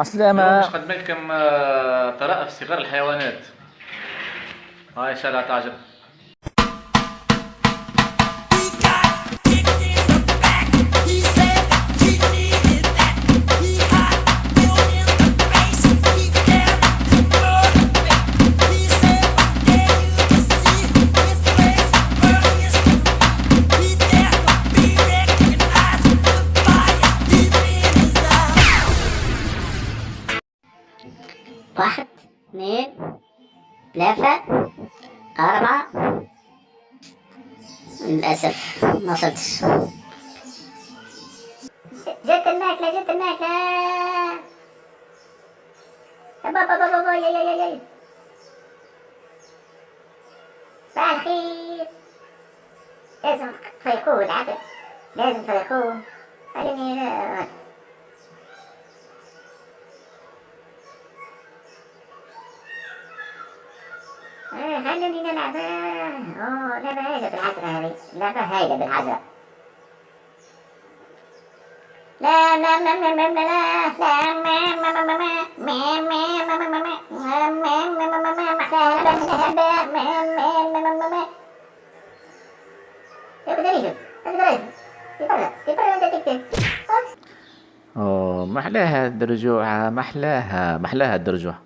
اليوم عسلامة. باش نقدم لكم طرائف صغار الحيوانات. هاي إن شاء الله تعجب. He got kicked in the back. He said he needed that. He got killed in the face. He carried the blood away. He said one day you will see his face burn his feet. He dared to be recognized. The fire deep in his eyes. واحد اثنين ثلاثة أربعة. للأسف ما وصلتش. جت الماكلة جت الماكلة. بابا بابا بابا يا صباح الخير. لازم تفيقوه العبد، لازم تفيقوه. خليني خليني نلعب. لعبة هايلة بالعجرة هذه، لعبة هايلة بالعجرة. لا لا لا لا لا لا أوه محلاها الدرجوعة، محلاها محلاها الدرجوعة.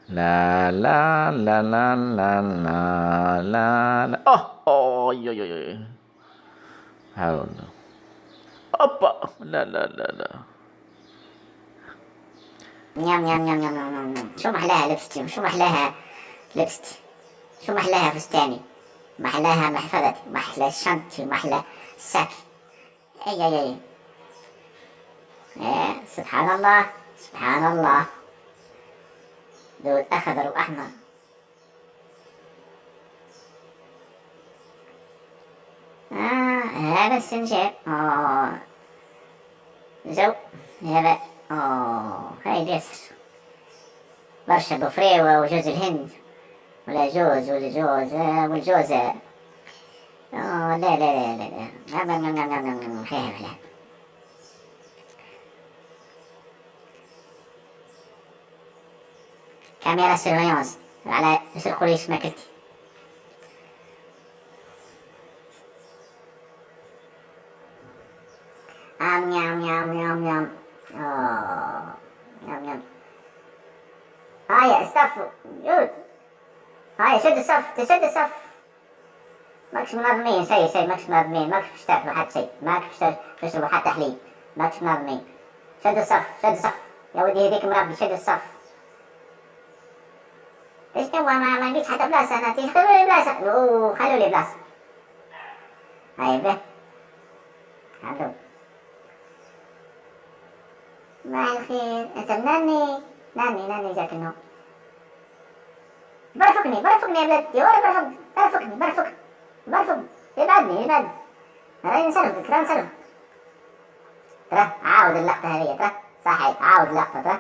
لا لا لا لا لا لا لا لا. أوه يو يو يو. حاول. أوبا لا لا لا لا. نيام نيام نيام نيام نيام نيام. شو محلاها لبستي، شو محلاها لبستي، شو محلاها فستاني، محلاها محفظتي، محلى شنطتي، محلى ساكي. اي اي اي. سبحان الله سبحان الله. دود أخضر وأحمر. هذا السنجاب. جو هذا. هاي ديسر برشا بفريوة وجوز الهند، ولا جوز ولا جوز والجوزة. لا لا لا لا لا. نعم نعم نعم نعم نعم. حيها كاميرا سيرفيونس على يسرقوا ليش ماكلتي. نيام نيام نيام نيام. نيام نيام. هاي استف يود. هاي شد الصف تشد الصف. ماكش منظمين شي ماكش منظمين، ماكش تاكلوا حتى شي، ماكش تشربوا حتى حليب، ماكش منظمين. شد الصف شد الصف يا ودي هذيك مربي. شد الصف. ايش هو ما لقيتش حتى بلاصة. انا خلوا لي بلاصة. خلوا لي بلاصة. هاي به خلوا. صباح الخير. انت ناني جاك النوم. برفقني يا بلادي يا ولد. برفقني ابعدني. راني نسلفك ترى عاود اللقطة هذه. ترى صحيت عاود اللقطة. ترى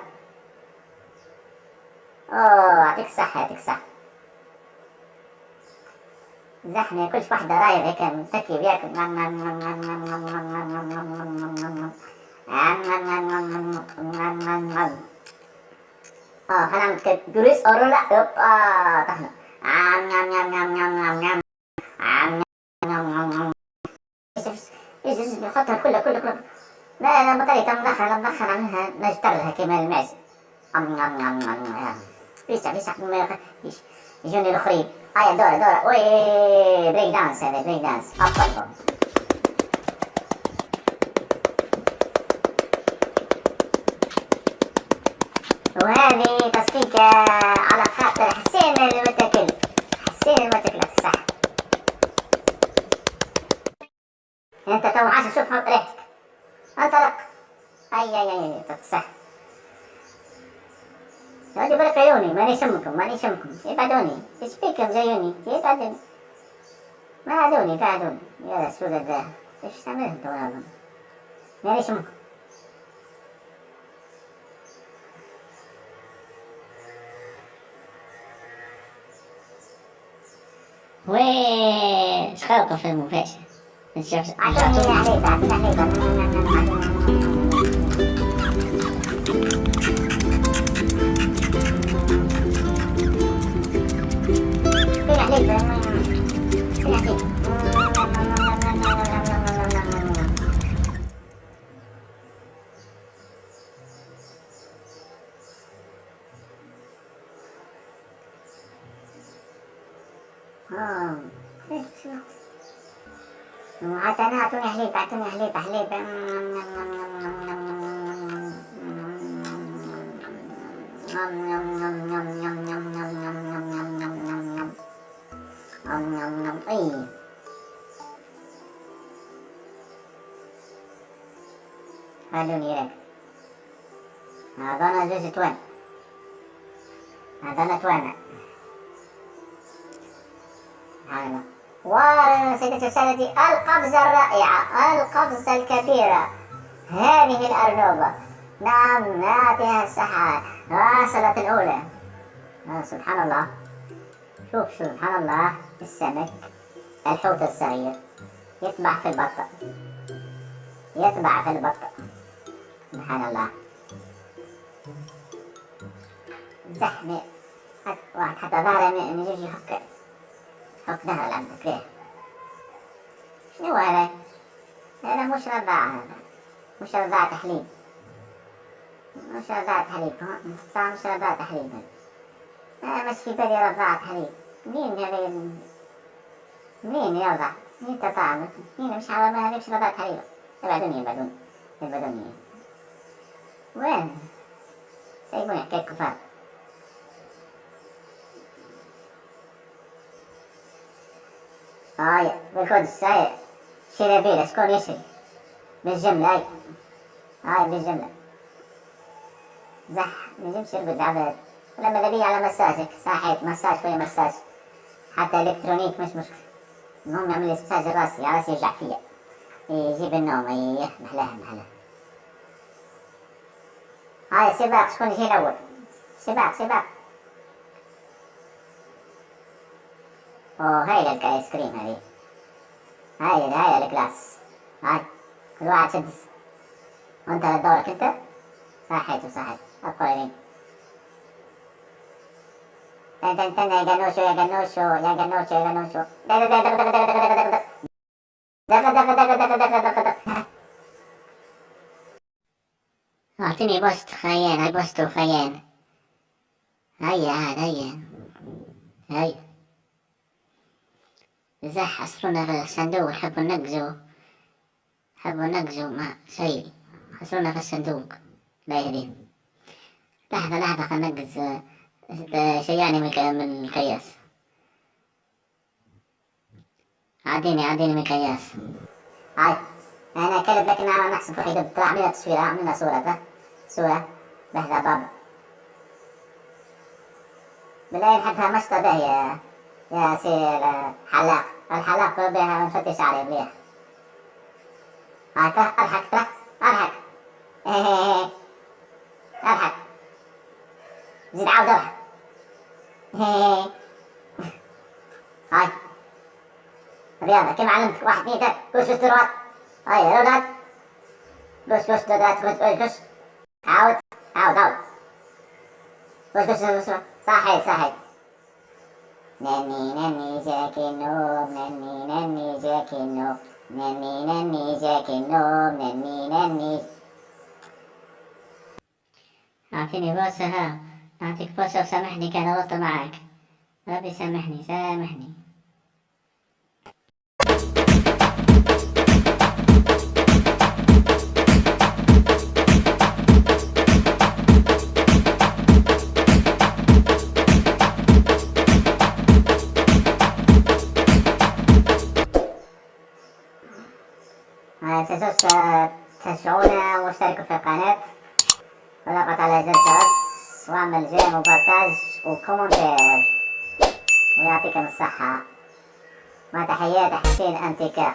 يعطيك الصحة. زحمة كلش واحدة رايح هيك متكي وياكل. خلينا نتكلم جريس أو لا. طحنا. نحطها كلها. لا بطريقة مدخن عنها نجترها كما المعز. فيسع يجوني الأخرين. هيا دورة. وي بريك دانس. هذا بريك دانس. وهذه تصفيقة على خاطر حسين المتكل. صح. انت تو عايز اشوف ريحتك. انطلق. اي صح. يا ودي برك عيوني ماني شمكم. ابعدوني. ايش بيكم زيوني؟ ابعدوني. بعدوني. يا سودة ده ايش تعمل انت والله؟ ماني شمكم. ايش خلقه في المفاجأة. نشوف عليك. حتى أنا أعطوني حليب، أعطوني حليب، حليب. أي خلوني يرك. هذانا جوز توان، هذانا توان. هذا وسيدتي وسادتي، القفزة الرائعة، القفزة الكبيرة، هذه الأرنوبة. نعم نعطيها الصحة. وصلت الأولى. سبحان الله، شوف سبحان الله، السمك الحوت الصغير يطبع في البطة، يطبع في البطة. سبحان الله، زحمة. واحد حتى ظهره من يجي يحك ظهر العبد ليه؟ شنو هذا؟ هذا مش رضاعة، هذا مش رضاعة تحليب، مش رضاعة حليب. صار مش رضاعة حليب. أنا مش في بالي رضاعة حليب. مين هذا؟ مين يرضع؟ مين تطعم؟ مين مش على ما مش رضاعة حليب؟ يبعدوني يبعدوني. وين؟ سيبوني حكاية كفار. هاي بالقدس، هاي شرابيل شكون يشري بالجملة؟ هاي بالجملة. زح نجمش يرقد عباد. ولما نبي على مساجك صحيت مساج فيا مساج حتى الكترونيك مش مشكلة. المهم يعمل لي مساج راسي، راسي يوجع فيا، يجيب النوم. ايه محلاها. هاي سباق، شكون يجي الأول؟ سباق. اوه هاي الايس كريم هذه. هاي الكلاس. هاي كل واحد شد وانت دورك انت. صحيت ابقى انت يا جنوشو. اعطيني بوست خيان، هاي بوست وخيان. هيا زح حصرونا في الصندوق، حبوا نقزوا ما شيء، حصرونا في الصندوق. لا يهديهم. لحظة خلنا نقز شياني من الكياس. عاديني من الكياس. هاي أنا كلب، لكن أنا نحسب روحي دب. عملنا تصوير، عملنا صورة لحظة بابا. بالله نحبها مشطة به يا سي الحلاق بها نفتش عليه مليح. هاي اضحك اضحك زيد عاود اضحك. هاي رياضة كيف علمتك؟ 1 2 3 كوش تروات. هاي رودات كوش تروات كوش. عاود كوش صحيح. نني جاكي النوم، نني جاكي النوم، نني جاكي النوم، نني. أعطيني بوسة. ها أعطيك بوسة وسامحني كان غلطت معك. ربي سامحني. تشجعونا واشتركوا في القناة وضغط على زر الجرس واعمل جيم وبارتاج وكومنتير، ويعطيكم الصحة. مع تحيات حسين أنتيكا.